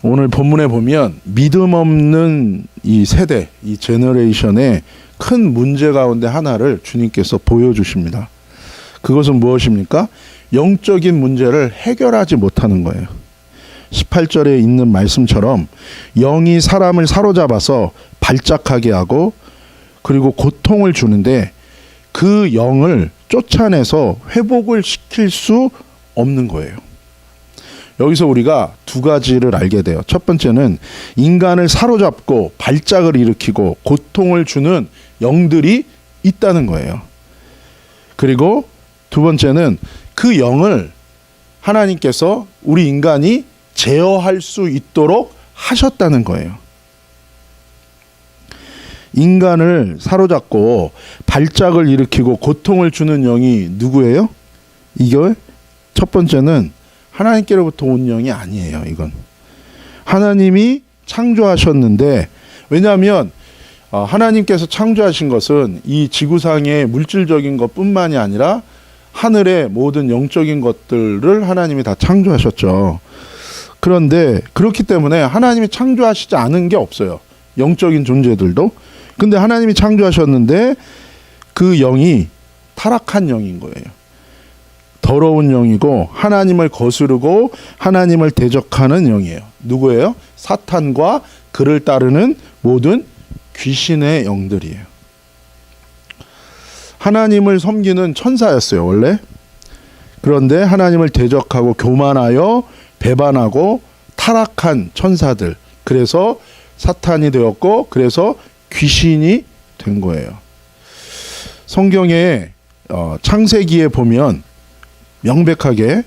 오늘 본문에 보면 믿음 없는 이 세대, 이 제너레이션의 큰 문제 가운데 하나를 주님께서 보여주십니다. 그것은 무엇입니까? 영적인 문제를 해결하지 못하는 거예요. 18절에 있는 말씀처럼 영이 사람을 사로잡아서 발작하게 하고 그리고 고통을 주는데 그 영을 쫓아내서 회복을 시킬 수 없는 거예요. 여기서 우리가 두 가지를 알게 돼요. 첫 번째는 인간을 사로잡고 발작을 일으키고 고통을 주는 영들이 있다는 거예요. 그리고 두 번째는 그 영을 하나님께서 우리 인간이 제어할 수 있도록 하셨다는 거예요. 인간을 사로잡고 발작을 일으키고 고통을 주는 영이 누구예요? 이게 첫 번째는 하나님께로부터 온 영이 아니에요. 이건 하나님이 창조하셨는데, 왜냐하면 하나님께서 창조하신 것은 이 지구상의 물질적인 것뿐만이 아니라 하늘의 모든 영적인 것들을 하나님이 다 창조하셨죠. 그런데 그렇기 때문에 하나님이 창조하시지 않은 게 없어요. 영적인 존재들도. 근데 하나님이 창조하셨는데 그 영이 타락한 영인 거예요. 더러운 영이고 하나님을 거스르고 하나님을 대적하는 영이에요. 누구예요? 사탄과 그를 따르는 모든 귀신의 영들이에요. 하나님을 섬기는 천사였어요, 원래. 그런데 하나님을 대적하고 교만하여 배반하고 타락한 천사들. 그래서 사탄이 되었고 그래서 귀신이 된 거예요. 성경에 창세기에 보면 명백하게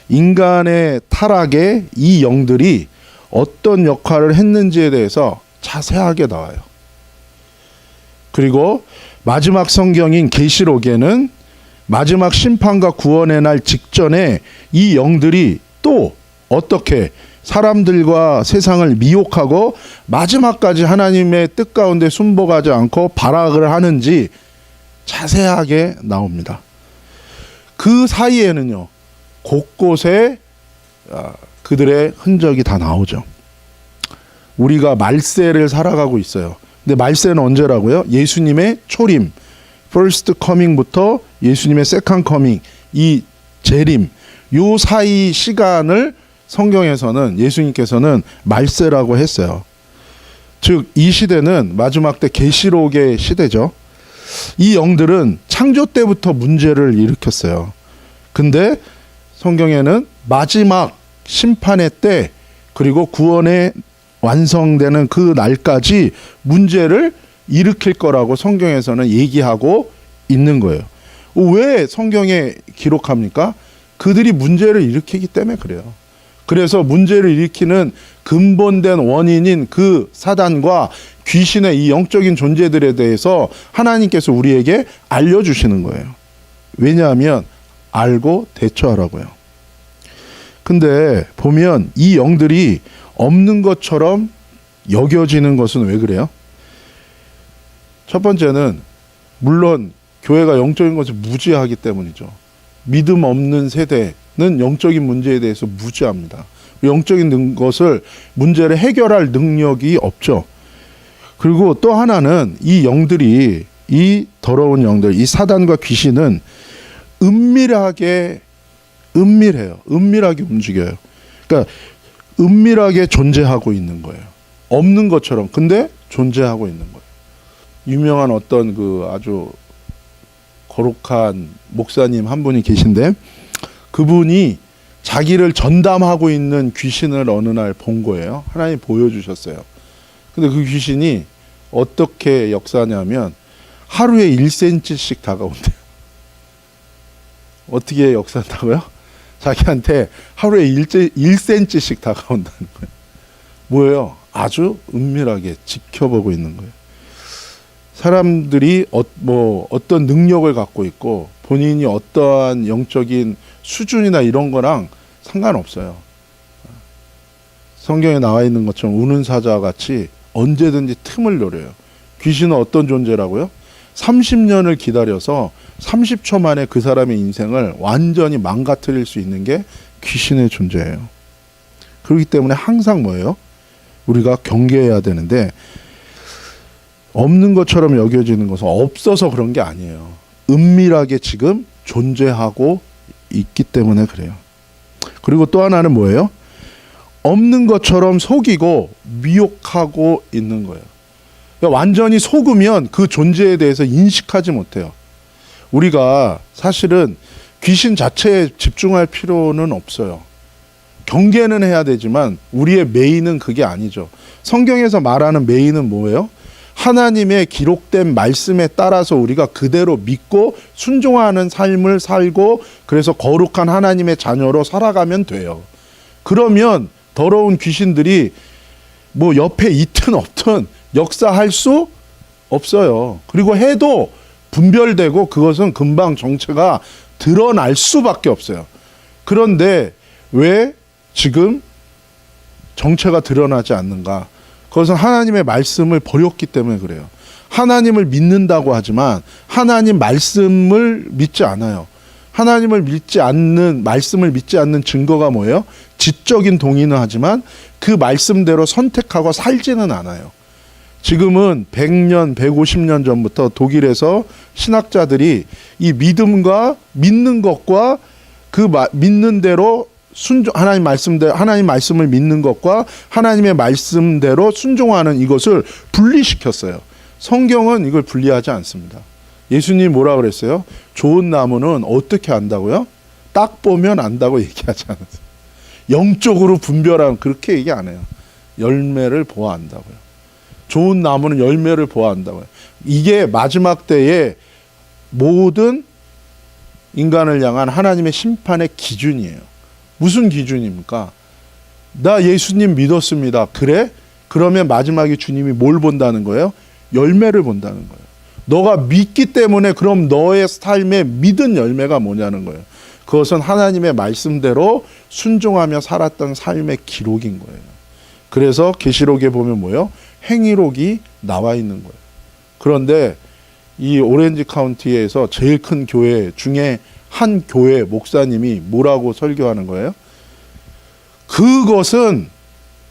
인간의 타락에 이 영들이 어떤 역할을 했는지에 대해서 자세하게 나와요. 그리고 마지막 성경인 계시록에는 마지막 심판과 구원의 날 직전에 이 영들이 또 어떻게 사람들과 세상을 미혹하고 마지막까지 하나님의 뜻 가운데 순복하지 않고 발악을 하는지 자세하게 나옵니다. 그 사이에는요, 곳곳에 그들의 흔적이 다 나오죠. 우리가 말세를 살아가고 있어요. 근데 말세는 언제라고요? 예수님의 초림, first coming부터 예수님의 second coming, 이 재림, 요 사이 시간을 성경에서는 예수님께서는 말세라고 했어요. 즉 이 시대는 마지막 때 계시록의 시대죠. 이 영들은 창조 때부터 문제를 일으켰어요. 근데 성경에는 마지막 심판의 때 그리고 구원의 완성되는 그 날까지 문제를 일으킬 거라고 성경에서는 얘기하고 있는 거예요. 왜 성경에 기록합니까? 그들이 문제를 일으키기 때문에 그래요. 그래서 문제를 일으키는 근본된 원인인 그 사단과 귀신의 이 영적인 존재들에 대해서 하나님께서 우리에게 알려주시는 거예요. 왜냐하면 알고 대처하라고요. 근데 보면 이 영들이 없는 것처럼 여겨지는 것은 왜 그래요? 첫 번째는 물론 교회가 영적인 것을 무지하기 때문이죠. 믿음 없는 세대는 영적인 문제에 대해서 무지합니다. 영적인 것을 문제를 해결할 능력이 없죠. 그리고 또 하나는 이 영들이, 이 더러운 영들, 이 사단과 귀신은 은밀해요. 은밀하게 움직여요. 그러니까 은밀하게 존재하고 있는 거예요. 없는 것처럼. 근데 존재하고 있는 거예요. 유명한 어떤 그 아주 거룩한 목사님 한 분이 계신데, 그분이 자기를 전담하고 있는 귀신을 어느 날 본 거예요. 하나님 보여주셨어요. 근데 그 귀신이 어떻게 역사냐면 하루에 1cm씩 다가온대요. 어떻게 역사한다고요? 자기한테 하루에 1cm씩 다가온다는 거예요. 뭐예요? 아주 은밀하게 지켜보고 있는 거예요. 사람들이 어떤 능력을 갖고 있고 본인이 어떠한 영적인 수준이나 이런 거랑 상관없어요. 성경에 나와 있는 것처럼 우는 사자와 같이 언제든지 틈을 노려요. 귀신은 어떤 존재라고요? 30년을 기다려서 30초 만에 그 사람의 인생을 완전히 망가뜨릴 수 있는 게 귀신의 존재예요. 그렇기 때문에 항상 뭐예요? 우리가 경계해야 되는데, 없는 것처럼 여겨지는 것은 없어서 그런 게 아니에요. 은밀하게 지금 존재하고 있기 때문에 그래요. 그리고 또 하나는 뭐예요? 없는 것처럼 속이고 미혹하고 있는 거예요. 그러니까 완전히 속으면 그 존재에 대해서 인식하지 못해요. 우리가 사실은 귀신 자체에 집중할 필요는 없어요. 경계는 해야 되지만 우리의 메인은 그게 아니죠. 성경에서 말하는 메인은 뭐예요? 하나님의 기록된 말씀에 따라서 우리가 그대로 믿고 순종하는 삶을 살고, 그래서 거룩한 하나님의 자녀로 살아가면 돼요. 그러면 더러운 귀신들이 뭐 옆에 있든 없든 역사할 수 없어요. 그리고 해도 분별되고 그것은 금방 정체가 드러날 수밖에 없어요. 그런데 왜 지금 정체가 드러나지 않는가? 그것은 하나님의 말씀을 버렸기 때문에 그래요. 하나님을 믿는다고 하지만 하나님 말씀을 믿지 않아요. 하나님을 믿지 않는, 말씀을 믿지 않는 증거가 뭐예요? 지적인 동의는 하지만 그 말씀대로 선택하고 살지는 않아요. 지금은 100년, 150년 전부터 독일에서 신학자들이 이 믿음과 믿는 것과 그 믿는 대로 하나님 말씀을 믿는 것과 하나님의 말씀대로 순종하는 이것을 분리시켰어요. 성경은 이걸 분리하지 않습니다. 예수님 뭐라 그랬어요? 좋은 나무는 어떻게 안다고요? 딱 보면 안다고 얘기하지 않았어요. 영적으로 분별하면 그렇게 얘기 안 해요. 열매를 보아 안다고요. 좋은 나무는 열매를 보아 안다고요. 이게 마지막 때의 모든 인간을 향한 하나님의 심판의 기준이에요. 무슨 기준입니까? 나 예수님 믿었습니다. 그래? 그러면 마지막에 주님이 뭘 본다는 거예요? 열매를 본다는 거예요. 너가 믿기 때문에 그럼 너의 삶에 믿은 열매가 뭐냐는 거예요. 그것은 하나님의 말씀대로 순종하며 살았던 삶의 기록인 거예요. 그래서 계시록에 보면 뭐예요? 행위록이 나와 있는 거예요. 그런데 이 오렌지 카운티에서 제일 큰 교회 중에 한 교회 목사님이 뭐라고 설교하는 거예요? 그것은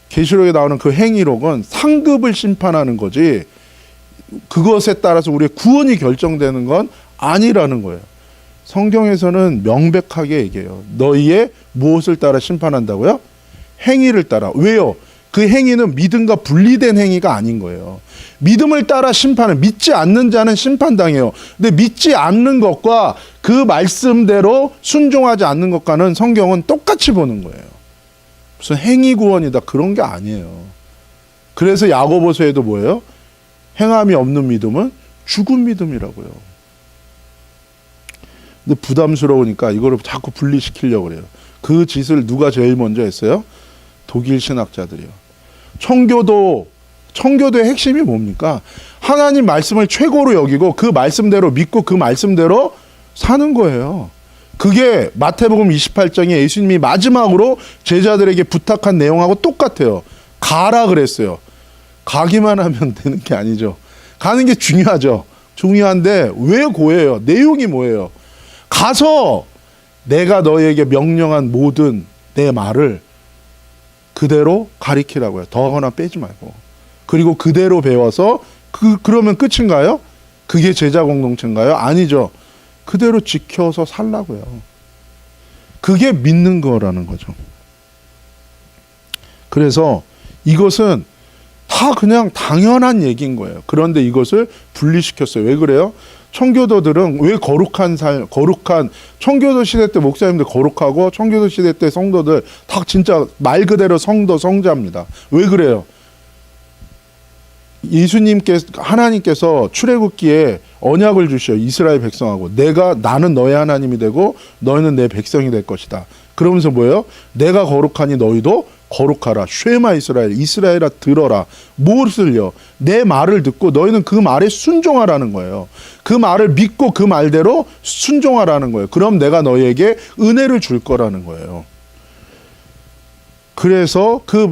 계시록에 나오는 그 행위록은 상급을 심판하는 거지 그것에 따라서 우리의 구원이 결정되는 건 아니라는 거예요. 성경에서는 명백하게 얘기해요. 너희의 무엇을 따라 심판한다고요? 행위를 따라. 왜요? 그 행위는 믿음과 분리된 행위가 아닌 거예요. 믿음을 따라 심판을, 믿지 않는 자는 심판당해요. 근데 믿지 않는 것과 그 말씀대로 순종하지 않는 것과는 성경은 똑같이 보는 거예요. 무슨 행위 구원이다 그런 게 아니에요. 그래서 야고보서에도 뭐예요? 행함이 없는 믿음은 죽은 믿음이라고요. 근데 부담스러우니까 이거를 자꾸 분리시키려고 그래요. 그 짓을 누가 제일 먼저 했어요? 독일 신학자들이요. 청교도의 핵심이 뭡니까? 하나님 말씀을 최고로 여기고 그 말씀대로 믿고 그 말씀대로 사는 거예요. 그게 마태복음 28장에 예수님이 마지막으로 제자들에게 부탁한 내용하고 똑같아요. 가라 그랬어요. 가기만 하면 되는 게 아니죠. 가는 게 중요하죠. 중요한데 왜 고해요? 내용이 뭐예요? 가서 내가 너희에게 명령한 모든 내 말을 그대로 가리키라고요. 더하거나 빼지 말고. 그리고 그대로 배워서 그러면 끝인가요? 그게 제자 공동체인가요? 아니죠. 그대로 지켜서 살라고요. 그게 믿는 거라는 거죠. 그래서 이것은 다 그냥 당연한 얘기인 거예요. 그런데 이것을 분리시켰어요. 왜 그래요? 청교도들은 왜 거룩한 청교도 시대 때 목사님들 거룩하고 청교도 시대 때 성도들 다 진짜 말 그대로 성도 성자입니다. 왜 그래요? 하나님께서 출애굽기에 언약을 주셔요. 이스라엘 백성하고 나는 너의 하나님이 되고 너희는 내 백성이 될 것이다. 그러면서 뭐예요? 내가 거룩하니 너희도 거룩하라. 쉐마 이스라엘아 들어라. 무엇을요? 내 말을 듣고 너희는 그 말에 순종하라는 거예요. 그 말을 믿고 그 말대로 순종하라는 거예요. 그럼 내가 너희에게 은혜를 줄 거라는 거예요. 그래서 그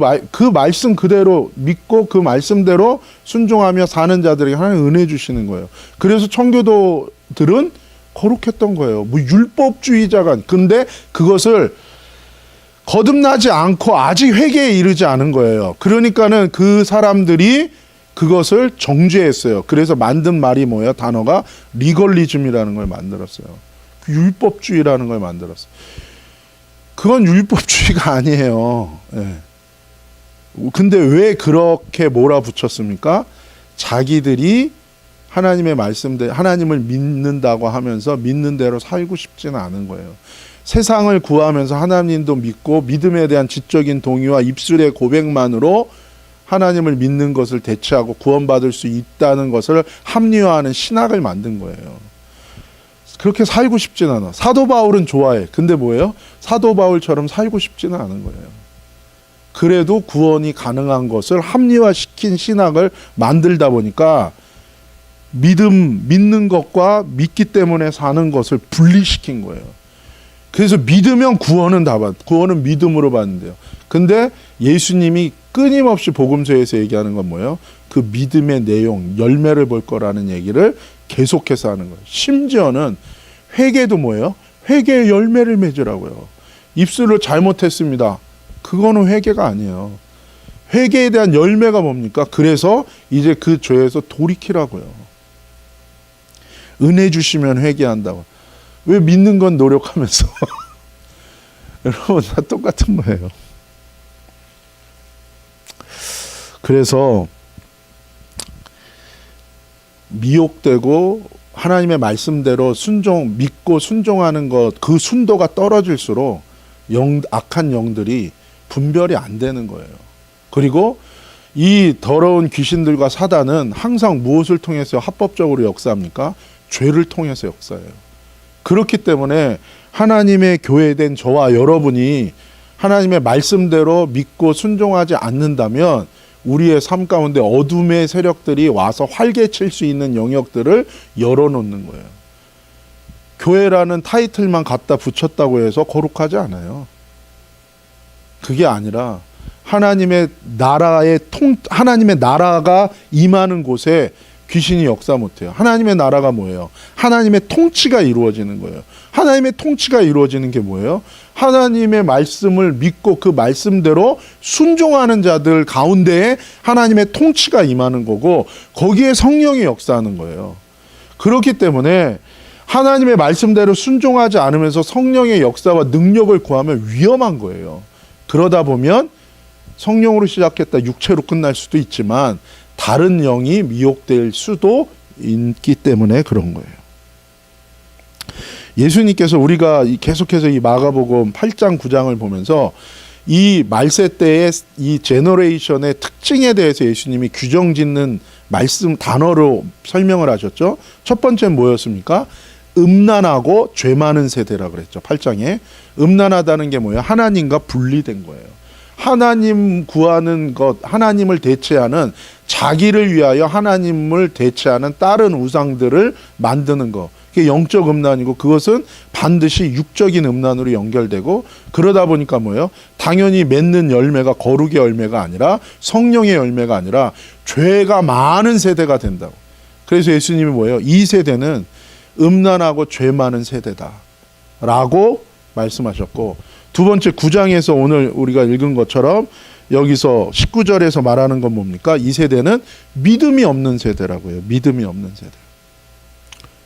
말씀 그대로 믿고 그 말씀대로 순종하며 사는 자들에게 하나님 은혜 주시는 거예요. 그래서 청교도들은 거룩했던 거예요. 뭐 율법주의자가 근데 그것을 거듭나지 않고 아직 회개에 이르지 않은 거예요. 그러니까는 그 사람들이 그것을 정죄했어요. 그래서 만든 말이 뭐예요? 단어가 리걸리즘이라는 걸 만들었어요. 율법주의라는 걸 만들었어요. 그건 율법주의가 아니에요. 예. 근데 왜 그렇게 몰아붙였습니까? 자기들이 하나님의 말씀대로 하나님을 믿는다고 하면서 믿는 대로 살고 싶지는 않은 거예요. 세상을 구하면서 하나님도 믿고 믿음에 대한 지적인 동의와 입술의 고백만으로 하나님을 믿는 것을 대체하고 구원받을 수 있다는 것을 합리화하는 신학을 만든 거예요. 그렇게 살고 싶진 않아. 사도 바울은 좋아해. 근데 뭐예요? 사도 바울처럼 살고 싶지는 않은 거예요. 그래도 구원이 가능한 것을 합리화시킨 신학을 만들다 보니까 믿는 것과 믿기 때문에 사는 것을 분리시킨 거예요. 그래서 믿으면 구원은 구원은 믿음으로 받는데요. 근데 예수님이 끊임없이 복음서에서 얘기하는 건 뭐예요? 그 믿음의 내용, 열매를 볼 거라는 얘기를 계속해서 하는 거예요. 심지어는 회개도 뭐예요? 회개의 열매를 맺으라고요. 입술을 잘못했습니다. 그거는 회개가 아니에요. 회개에 대한 열매가 뭡니까? 그래서 이제 그 죄에서 돌이키라고요. 은혜 주시면 회개한다고. 왜 믿는 건 노력하면서? 여러분 다 똑같은 거예요. 그래서 미혹되고 하나님의 말씀대로 믿고 순종하는 것, 그 순도가 떨어질수록 악한 영들이 분별이 안 되는 거예요. 그리고 이 더러운 귀신들과 사단은 항상 무엇을 통해서 합법적으로 역사합니까? 죄를 통해서 역사해요. 그렇기 때문에 하나님의 교회된 저와 여러분이 하나님의 말씀대로 믿고 순종하지 않는다면 우리의 삶 가운데 어둠의 세력들이 와서 활개칠 수 있는 영역들을 열어놓는 거예요. 교회라는 타이틀만 갖다 붙였다고 해서 거룩하지 않아요. 그게 아니라 하나님의 나라가 임하는 곳에 귀신이 역사 못해요. 하나님의 나라가 뭐예요? 하나님의 통치가 이루어지는 거예요. 하나님의 통치가 이루어지는 게 뭐예요? 하나님의 말씀을 믿고 그 말씀대로 순종하는 자들 가운데에 하나님의 통치가 임하는 거고 거기에 성령이 역사하는 거예요. 그렇기 때문에 하나님의 말씀대로 순종하지 않으면서 성령의 역사와 능력을 구하면 위험한 거예요. 그러다 보면 성령으로 시작했다 육체로 끝날 수도 있지만 다른 영이 미혹될 수도 있기 때문에 그런 거예요. 예수님께서 우리가 계속해서 이 마가복음 8장 9장을 보면서 이 말세 때의 이 제너레이션의 특징에 대해서 예수님이 규정짓는 말씀 단어로 설명을 하셨죠. 첫 번째는 뭐였습니까? 음란하고 죄 많은 세대라 그랬죠. 8장에. 음란하다는 게 뭐예요? 하나님과 분리된 거예요. 하나님 구하는 것, 하나님을 대체하는 자기를 위하여 하나님을 대체하는 다른 우상들을 만드는 것. 그게 영적 음란이고 그것은 반드시 육적인 음란으로 연결되고 그러다 보니까 뭐예요? 당연히 맺는 열매가 거룩의 열매가 아니라 성령의 열매가 아니라 죄가 많은 세대가 된다고. 그래서 예수님이 뭐예요? 이 세대는 음란하고 죄 많은 세대다 라고 말씀하셨고 두 번째 9장에서 오늘 우리가 읽은 것처럼 여기서 19절에서 말하는 건 뭡니까? 이 세대는 믿음이 없는 세대라고요. 믿음이 없는 세대.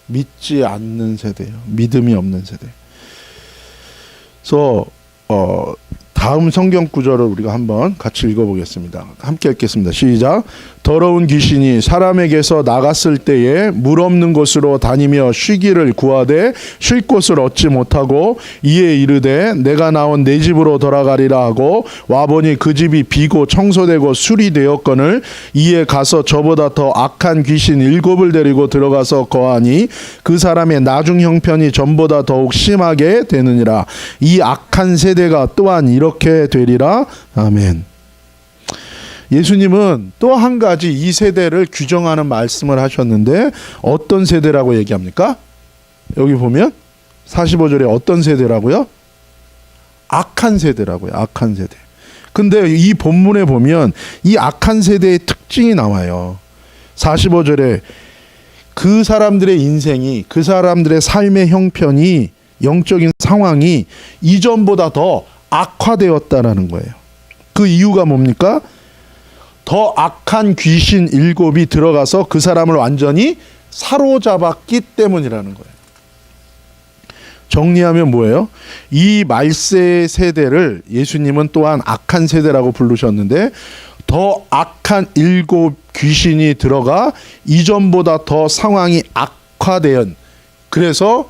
믿지 않는 세대예요. 믿음이 없는 세대. 그래서 다음 성경 구절을 우리가 한번 같이 읽어보겠습니다. 함께 읽겠습니다. 시작. 더러운 귀신이 사람에게서 나갔을 때에 물 없는 곳으로 다니며 쉬기를 구하되 쉴 곳을 얻지 못하고 이에 이르되 내가 나온 내 집으로 돌아가리라 하고 와보니 그 집이 비고 청소되고 수리되었거늘 이에 가서 저보다 더 악한 귀신 7을 데리고 들어가서 거하니 그 사람의 나중 형편이 전보다 더욱 심하게 되느니라. 이 악한 세대가 또한 이렇게 되리라. 아멘. 예수님은 또 한 가지 이 세대를 규정하는 말씀을 하셨는데 어떤 세대라고 얘기합니까? 여기 보면 45절에 어떤 세대라고요? 악한 세대라고요. 악한 세대. 근데 이 본문에 보면 이 악한 세대의 특징이 나와요. 45절에 그 사람들의 인생이 그 사람들의 삶의 형편이 영적인 상황이 이전보다 더 악화되었다라는 거예요. 그 이유가 뭡니까? 더 악한 귀신 7이 들어가서 그 사람을 완전히 사로잡았기 때문이라는 거예요. 정리하면 뭐예요? 이 말세 세대를 예수님은 또한 악한 세대라고 부르셨는데, 더 악한 7 귀신이 들어가 이전보다 더 상황이 악화된, 그래서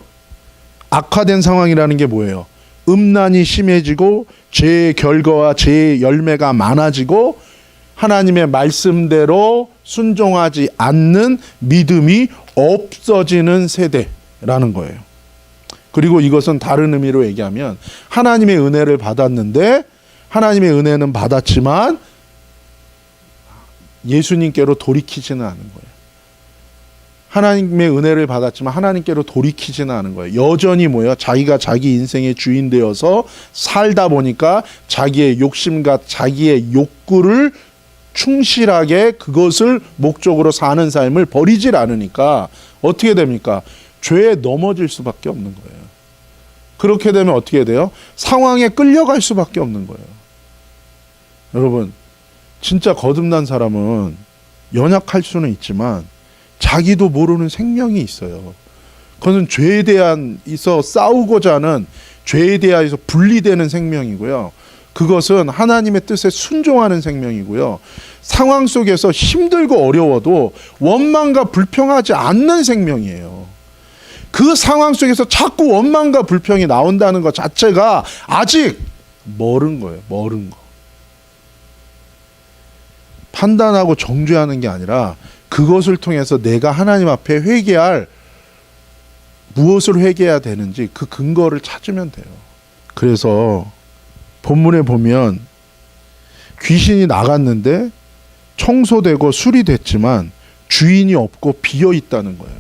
악화된 상황이라는 게 뭐예요? 음란이 심해지고 죄의 결과와 죄의 열매가 많아지고 하나님의 말씀대로 순종하지 않는 믿음이 없어지는 세대라는 거예요. 그리고 이것은 다른 의미로 얘기하면 하나님의 은혜를 받았는데, 하나님의 은혜는 받았지만 예수님께로 돌이키지는 않은 거예요. 하나님의 은혜를 받았지만 하나님께로 돌이키지는 않은 거예요. 여전히 뭐예요? 자기가 자기 인생의 주인 되어서 살다 보니까 자기의 욕심과 자기의 욕구를 충실하게 그것을 목적으로 사는 삶을 버리질 않으니까 어떻게 됩니까? 죄에 넘어질 수밖에 없는 거예요. 그렇게 되면 어떻게 돼요? 상황에 끌려갈 수밖에 없는 거예요. 여러분, 진짜 거듭난 사람은 연약할 수는 있지만 자기도 모르는 생명이 있어요. 그것은 죄에 대해서 싸우고자 하는, 죄에 대해서 분리되는 생명이고요. 그것은 하나님의 뜻에 순종하는 생명이고요. 상황 속에서 힘들고 어려워도 원망과 불평하지 않는 생명이에요. 그 상황 속에서 자꾸 원망과 불평이 나온다는 것 자체가 아직 멀은 거예요. 멀은 거. 판단하고 정죄하는 게 아니라 그것을 통해서 내가 하나님 앞에 회개할, 무엇을 회개해야 되는지 그 근거를 찾으면 돼요. 그래서 본문에 보면 귀신이 나갔는데 청소되고 수리됐지만 주인이 없고 비어 있다는 거예요.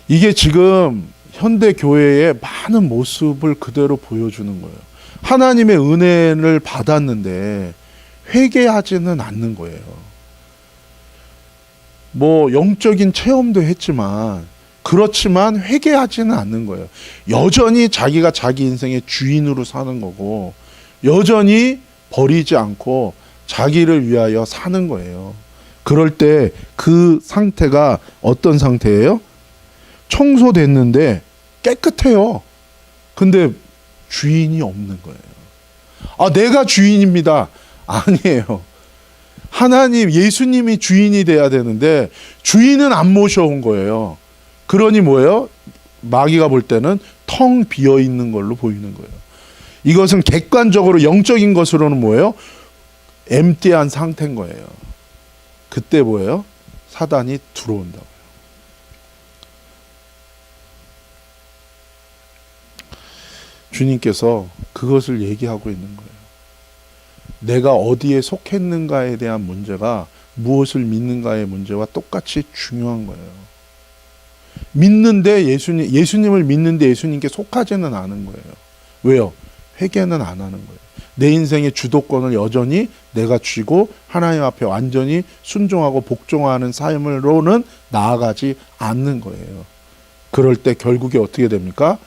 이게 지금 현대 교회의 많은 모습을 그대로 보여주는 거예요. 하나님의 은혜를 받았는데 회개하지는 않는 거예요. 뭐 영적인 체험도 했지만 그렇지만 회개하지는 않는 거예요. 여전히 자기가 자기 인생의 주인으로 사는 거고, 여전히 버리지 않고 자기를 위하여 사는 거예요. 그럴 때 그 상태가 어떤 상태예요? 청소됐는데 깨끗해요. 근데 주인이 없는 거예요. 아, 내가 주인입니다. 아니에요. 하나님, 예수님이 주인이 돼야 되는데 주인은 안 모셔온 거예요. 그러니 뭐예요? 마귀가 볼 때는 텅 비어 있는 걸로 보이는 거예요. 이것은 객관적으로 영적인 것으로는 뭐예요? 엠티한 상태인 거예요. 그때 뭐예요? 사단이 들어온다고요. 주님께서 그것을 얘기하고 있는 거예요. 내가 어디에 속했는가에 대한 문제가 무엇을 믿는가의 문제와 똑같이 중요한 거예요. 믿는데 예수님을 믿는데 예수님께 속하지는 않은 거예요. 왜요? 회개는 안 하는 거예요. 내 인생의 주도권을 여전히 내가 쥐고 하나님 앞에 완전히 순종하고 복종하는 삶으로는 나아가지 않는 거예요. 그럴 때 결국에 어떻게 됩니까?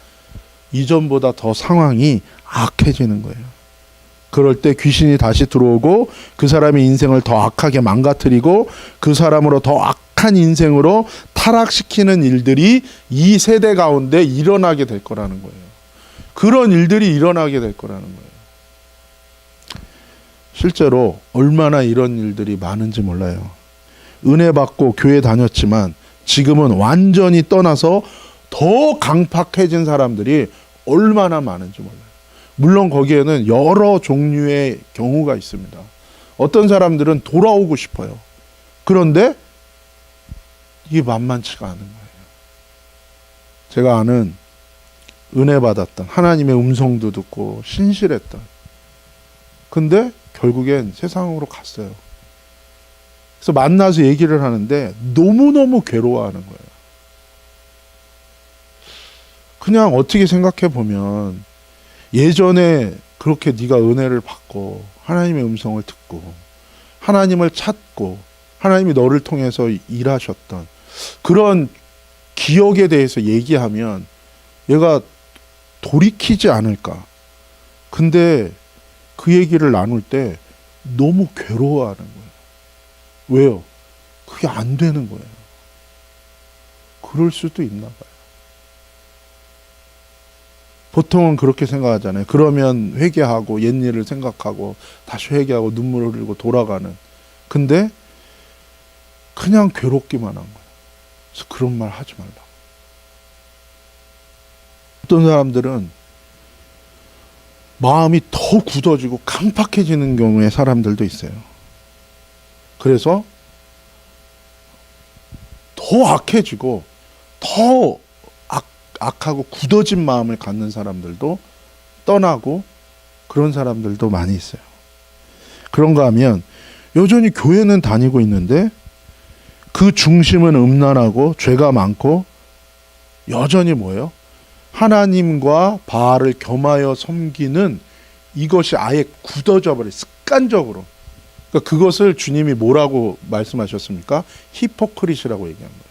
이전보다 더 상황이 악해지는 거예요. 그럴 때 귀신이 다시 들어오고 그 사람의 인생을 더 악하게 망가뜨리고 그 사람으로 더 악한 인생으로 타락시키는 일들이 이 세대 가운데 일어나게 될 거라는 거예요. 그런 일들이 일어나게 될 거라는 거예요. 실제로 얼마나 이런 일들이 많은지 몰라요. 은혜 받고 교회 다녔지만 지금은 완전히 떠나서 더 강팍해진 사람들이 얼마나 많은지 몰라요. 물론 거기에는 여러 종류의 경우가 있습니다. 어떤 사람들은 돌아오고 싶어요. 그런데 이게 만만치가 않은 거예요. 제가 아는 은혜 받았던, 하나님의 음성도 듣고 신실했던, 근데 결국엔 세상으로 갔어요. 그래서 만나서 얘기를 하는데 너무너무 괴로워하는 거예요. 그냥 어떻게 생각해 보면 예전에 그렇게 네가 은혜를 받고 하나님의 음성을 듣고 하나님을 찾고 하나님이 너를 통해서 일하셨던 그런 기억에 대해서 얘기하면 얘가 돌이키지 않을까, 근데 그 얘기를 나눌 때 너무 괴로워하는 거예요. 왜요? 그게 안 되는 거예요. 그럴 수도 있나 봐요. 보통은 그렇게 생각하잖아요. 그러면 회개하고 옛일을 생각하고 다시 회개하고 눈물을 흘리고 돌아가는. 근데 그냥 괴롭기만 한 거예요. 그래서 그런 말 하지 말라고. 어떤 사람들은 마음이 더 굳어지고 강팍해지는 경우에 사람들도 있어요. 그래서 더 악해지고 더 악하고 굳어진 마음을 갖는 사람들도 떠나고 그런 사람들도 많이 있어요. 그런가 하면 여전히 교회는 다니고 있는데 그 중심은 음란하고 죄가 많고 여전히 뭐예요? 하나님과 바알을 겸하여 섬기는 이것이 아예 굳어져 버려요. 습관적으로. 그러니까 그것을 주님이 뭐라고 말씀하셨습니까? 히포크리시라고 얘기한 거예요.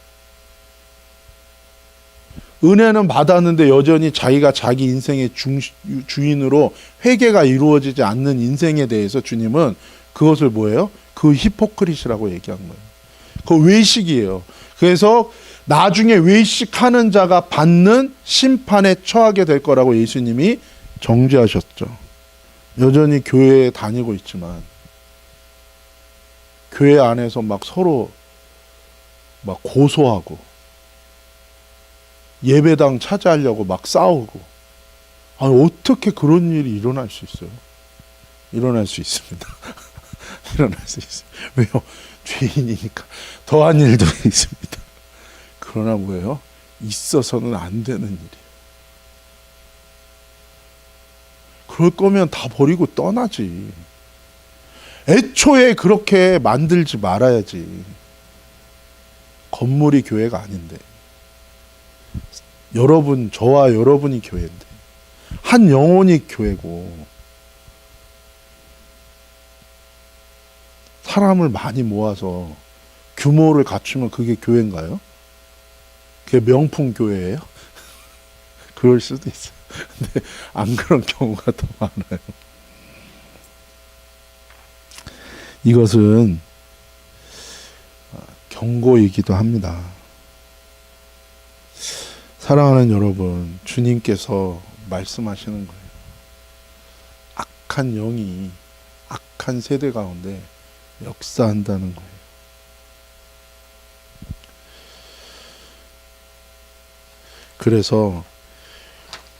은혜는 받았는데 여전히 자기가 자기 인생의 주인으로 회개가 이루어지지 않는 인생에 대해서 주님은 그것을 뭐예요? 그 히포크리시라고 얘기한 거예요. 그 외식이에요. 그래서 나중에 외식하는 자가 받는 심판에 처하게 될 거라고 예수님이 정죄하셨죠. 여전히 교회에 다니고 있지만 교회 안에서 막 서로 막 고소하고 예배당 차지하려고 막 싸우고. 아니, 어떻게 그런 일이 일어날 수 있어요? 일어날 수 있습니다. 일어날 수 있어요. 왜요? 죄인이니까 더한 일도 있습니다. 그러나 뭐예요? 있어서는 안 되는 일이에요. 그럴 거면 다 버리고 떠나지. 애초에 그렇게 만들지 말아야지. 건물이 교회가 아닌데. 여러분, 저와 여러분이 교회인데. 한 영혼이 교회고. 사람을 많이 모아서 규모를 갖추면 그게 교회인가요? 그게 명품 교회예요? 그럴 수도 있어요. 근데 안 그런 경우가 더 많아요. 이것은 경고이기도 합니다. 사랑하는 여러분, 주님께서 말씀하시는 거예요. 악한 영이 악한 세대 가운데 역사한다는 거예요. 그래서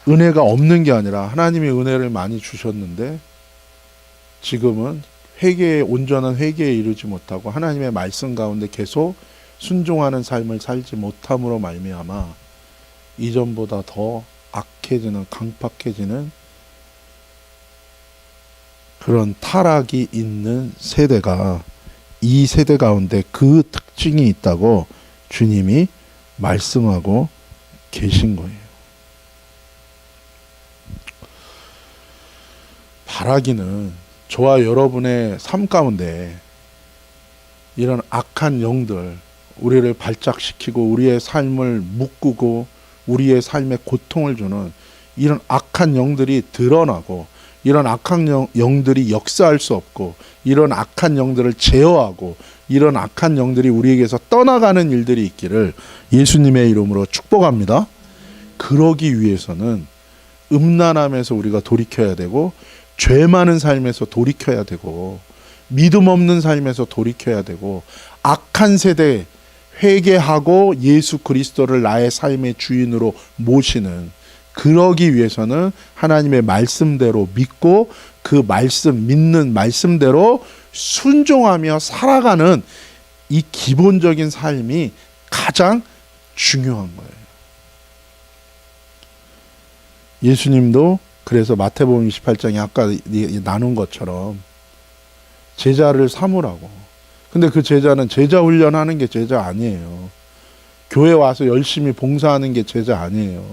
은혜가 없는 게 아니라 하나님이 은혜를 많이 주셨는데 지금은 온전한 회개에 이르지 못하고 하나님의 말씀 가운데 계속 순종하는 삶을 살지 못함으로 말미암아 이전보다 더 악해지는, 강팍해지는 그런 타락이 있는 세대가 이 세대 가운데 그 특징이 있다고 주님이 말씀하고 계신 거예요. 바라기는 저와 여러분의 삶 가운데 이런 악한 영들, 우리를 발작시키고 우리의 삶을 묶고 우리의 삶에 고통을 주는 이런 악한 영들이 드러나고 이런 악한 영들이 역사할 수 없고 이런 악한 영들을 제어하고 이런 악한 영들이 우리에게서 떠나가는 일들이 있기를 예수님의 이름으로 축복합니다. 그러기 위해서는 음란함에서 우리가 돌이켜야 되고 죄 많은 삶에서 돌이켜야 되고 믿음 없는 삶에서 돌이켜야 되고 악한 세대 회개하고 예수 그리스도를 나의 삶의 주인으로 모시는, 그러기 위해서는 하나님의 말씀대로 믿고 그 말씀, 믿는 말씀대로 순종하며 살아가는 이 기본적인 삶이 가장 중요한 거예요. 예수님도 그래서 마태복음 28장에 아까 나눈 것처럼 제자를 삼으라고. 근데 그 제자는 제자 훈련하는 게 제자 아니에요. 교회 와서 열심히 봉사하는 게 제자 아니에요.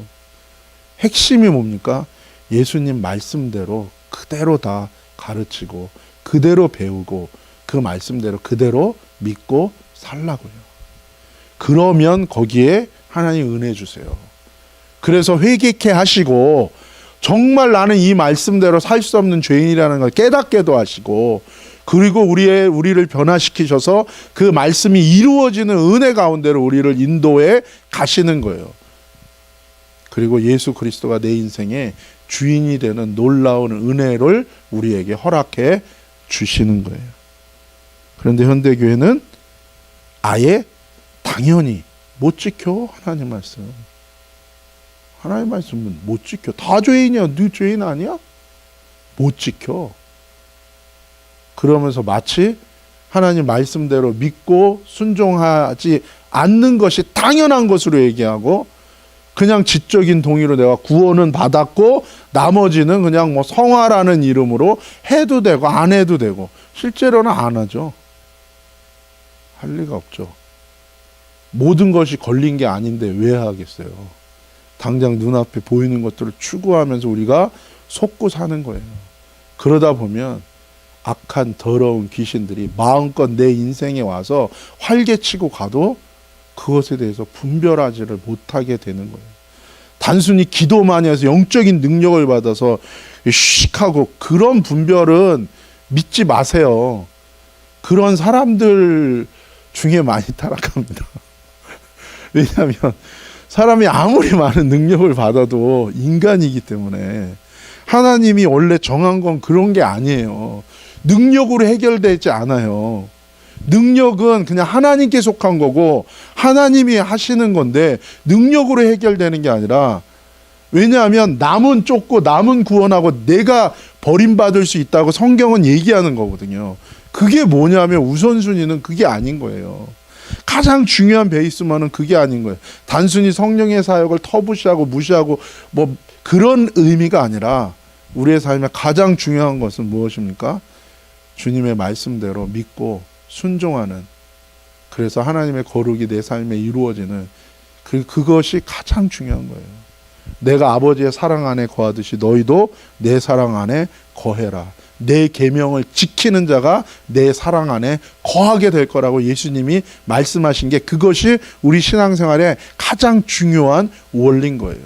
핵심이 뭡니까? 예수님 말씀대로 그대로 다 가르치고 그대로 배우고 그 말씀대로 그대로 믿고 살라고요. 그러면 거기에 하나님 은혜 주세요. 그래서 회개케 하시고 정말 나는 이 말씀대로 살 수 없는 죄인이라는 걸 깨닫게도 하시고, 그리고 우리를 변화시키셔서 그 말씀이 이루어지는 은혜 가운데로 우리를 인도해 가시는 거예요. 그리고 예수 그리스도가 내 인생의 주인이 되는 놀라운 은혜를 우리에게 허락해 주시는 거예요. 그런데 현대교회는 아예 당연히 못 지켜. 하나님 말씀. 하나님 말씀은 못 지켜. 다 죄인이야. 너 죄인 아니야? 못 지켜. 그러면서 마치 하나님 말씀대로 믿고 순종하지 않는 것이 당연한 것으로 얘기하고, 그냥 지적인 동의로 내가 구원은 받았고 나머지는 그냥 뭐 성화라는 이름으로 해도 되고 안 해도 되고, 실제로는 안 하죠. 할 리가 없죠. 모든 것이 걸린 게 아닌데 왜 하겠어요. 당장 눈앞에 보이는 것들을 추구하면서 우리가 속고 사는 거예요. 그러다 보면 악한 더러운 귀신들이 마음껏 내 인생에 와서 활개치고 가도 그것에 대해서 분별하지를 못하게 되는 거예요. 단순히 기도만 해서 영적인 능력을 받아서 씩하고 그런 분별은 믿지 마세요. 그런 사람들 중에 많이 타락합니다. 왜냐하면 사람이 아무리 많은 능력을 받아도 인간이기 때문에, 하나님이 원래 정한 건 그런 게 아니에요. 능력으로 해결되지 않아요. 능력은 그냥 하나님께 속한 거고 하나님이 하시는 건데 능력으로 해결되는 게 아니라, 왜냐하면 남은 쫓고 남은 구원하고 내가 버림받을 수 있다고 성경은 얘기하는 거거든요. 그게 뭐냐면 우선순위는 그게 아닌 거예요. 가장 중요한 베이스만은 그게 아닌 거예요. 단순히 성령의 사역을 터부시하고 무시하고 뭐 그런 의미가 아니라, 우리의 삶에 가장 중요한 것은 무엇입니까? 주님의 말씀대로 믿고 순종하는, 그래서 하나님의 거룩이 내 삶에 이루어지는 그것이 가장 중요한 거예요. 내가 아버지의 사랑 안에 거하듯이 너희도 내 사랑 안에 거해라. 내 계명을 지키는 자가 내 사랑 안에 거하게 될 거라고 예수님이 말씀하신 게, 그것이 우리 신앙생활의 가장 중요한 원리인 거예요.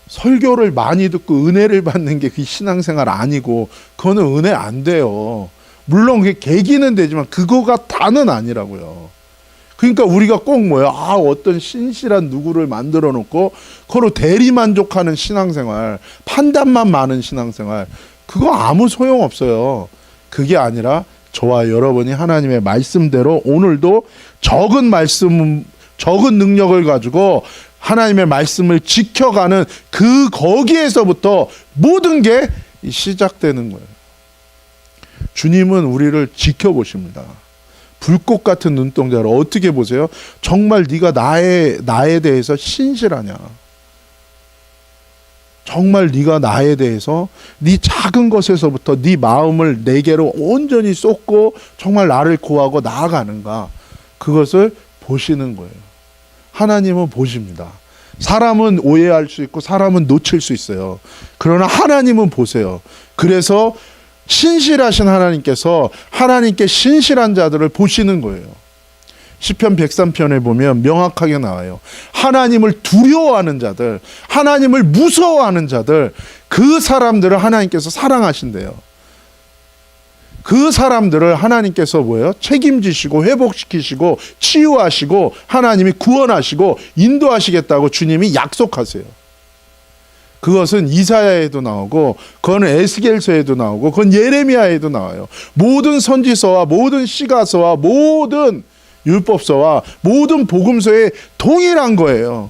설교를 많이 듣고 은혜를 받는 게 그 신앙생활 아니고, 그거는 은혜 안 돼요. 물론 그게 계기는 되지만 그거가 다는 아니라고요. 그러니까 우리가 꼭 뭐예요? 어떤 신실한 누구를 만들어 놓고 그로 대리 만족하는 신앙생활, 판단만 많은 신앙생활, 그거 아무 소용 없어요. 그게 아니라 저와 여러분이 하나님의 말씀대로 오늘도 적은 능력을 가지고 하나님의 말씀을 지켜가는 거기에서부터 모든 게 시작되는 거예요. 주님은 우리를 지켜보십니다. 불꽃 같은 눈동자를 어떻게 보세요? 정말 네가 나에 대해서 신실하냐? 정말 네가 나에 대해서 네 작은 것에서부터 네 마음을 내게로 온전히 쏟고 정말 나를 구하고 나아가는가? 그것을 보시는 거예요. 하나님은 보십니다. 사람은 오해할 수 있고 사람은 놓칠 수 있어요. 그러나 하나님은 보세요. 그래서 신실하신 하나님께서 하나님께 신실한 자들을 보시는 거예요. 시편 103편에 보면 명확하게 나와요. 하나님을 두려워하는 자들, 하나님을 무서워하는 자들, 그 사람들을 하나님께서 사랑하신대요. 그 사람들을 하나님께서 뭐예요? 책임지시고 회복시키시고 치유하시고 하나님이 구원하시고 인도하시겠다고 주님이 약속하세요. 그것은 이사야에도 나오고, 그건 에스겔서에도 나오고, 그건 예레미야에도 나와요. 모든 선지서와 모든 시가서와 모든 율법서와 모든 복음서에 동일한 거예요.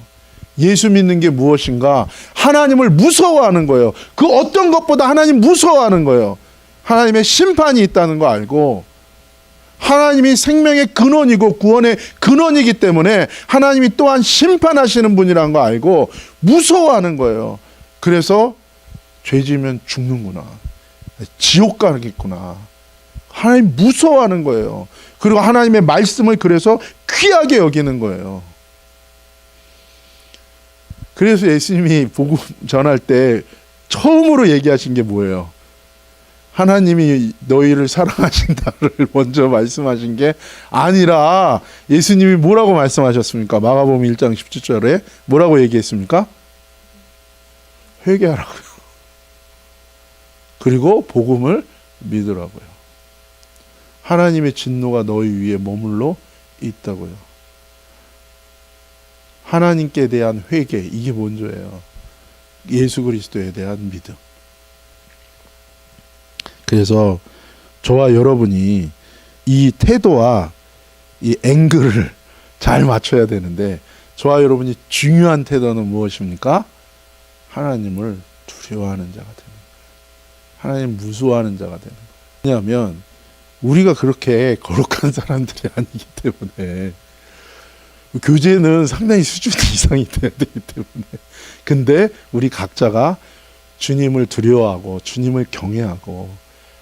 예수 믿는 게 무엇인가? 하나님을 무서워하는 거예요. 그 어떤 것보다 하나님 무서워하는 거예요. 하나님의 심판이 있다는 거 알고, 하나님이 생명의 근원이고 구원의 근원이기 때문에 하나님이 또한 심판하시는 분이라는 거 알고 무서워하는 거예요. 그래서 죄 지으면 죽는구나, 지옥 가겠구나, 하나님 무서워하는 거예요. 그리고 하나님의 말씀을 그래서 귀하게 여기는 거예요. 그래서 예수님이 복음 전할 때 처음으로 얘기하신 게 뭐예요? 하나님이 너희를 사랑하신다를 먼저 말씀하신 게 아니라, 예수님이 뭐라고 말씀하셨습니까? 마가복음 1장 17절에 뭐라고 얘기했습니까? 회개하라고요. 그리고 복음을 믿으라고요. 하나님의 진노가 너희 위에 머물러 있다고요. 하나님께 대한 회개, 이게 먼저예요. 예수 그리스도에 대한 믿음. 그래서 저와 여러분이 이 태도와 이 앵글을 잘 맞춰야 되는데, 저와 여러분이 중요한 태도는 무엇입니까? 하나님을 두려워하는 자가 되는 거예요. 하나님 무서워하는 자가 되는 거예요. 왜냐하면 우리가 그렇게 거룩한 사람들이 아니기 때문에, 교제는 상당히 수준 이상이 돼야 되기 때문에. 근데 우리 각자가 주님을 두려워하고 주님을 경외하고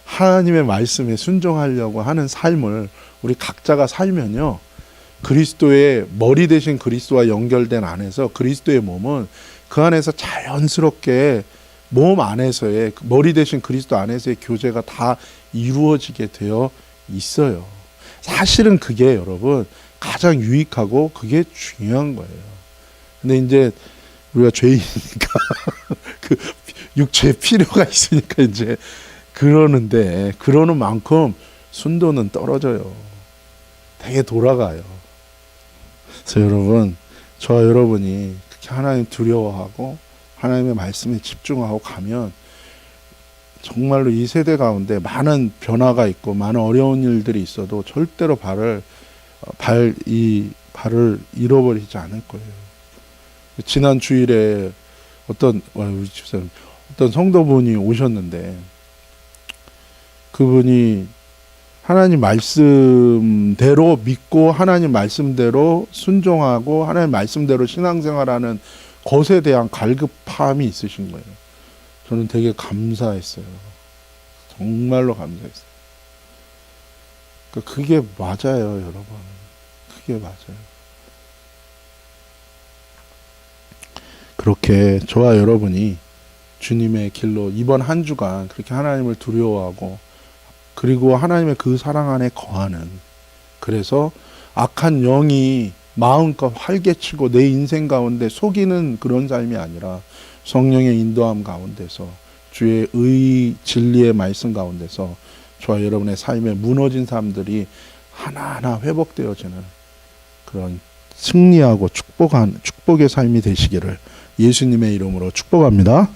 하나님의 말씀에 순종하려고 하는 삶을 우리 각자가 살면요, 그리스도의 머리 대신 그리스도와 연결된 안에서 그리스도의 몸은 그 안에서 자연스럽게 몸 안에서의 머리 대신 그리스도 안에서의 교제가 다 이루어지게 되어 있어요. 사실은 그게 여러분 가장 유익하고 그게 중요한 거예요. 근데 이제 우리가 죄인이니까 그 육체의 필요가 있으니까 이제 그러는데, 그러는 만큼 순도는 떨어져요. 되게 돌아가요. 그래서 여러분, 저와 여러분이 그렇게 하나님 두려워하고 하나님의 말씀에 집중하고 가면 정말로 이 세대 가운데 많은 변화가 있고 많은 어려운 일들이 있어도 절대로 발을 잃어버리지 않을 거예요. 지난 주일에 우리 집사님, 어떤 성도분이 오셨는데, 그분이 하나님 말씀대로 믿고 하나님 말씀대로 순종하고 하나님 말씀대로 신앙생활하는 것에 대한 갈급함이 있으신 거예요. 저는 되게 감사했어요. 정말로 감사했어요. 그러니까 그게 맞아요, 여러분. 그게 맞아요. 그렇게 저와 여러분이 주님의 길로 이번 한 주간 그렇게 하나님을 두려워하고, 그리고 하나님의 그 사랑 안에 거하는, 그래서 악한 영이 마음껏 활개치고 내 인생 가운데 속이는 그런 삶이 아니라 성령의 인도함 가운데서 주의 진리의 말씀 가운데서 저와 여러분의 삶에 무너진 삶들이 하나하나 회복되어지는 그런 승리하고 축복의 삶이 되시기를 예수님의 이름으로 축복합니다.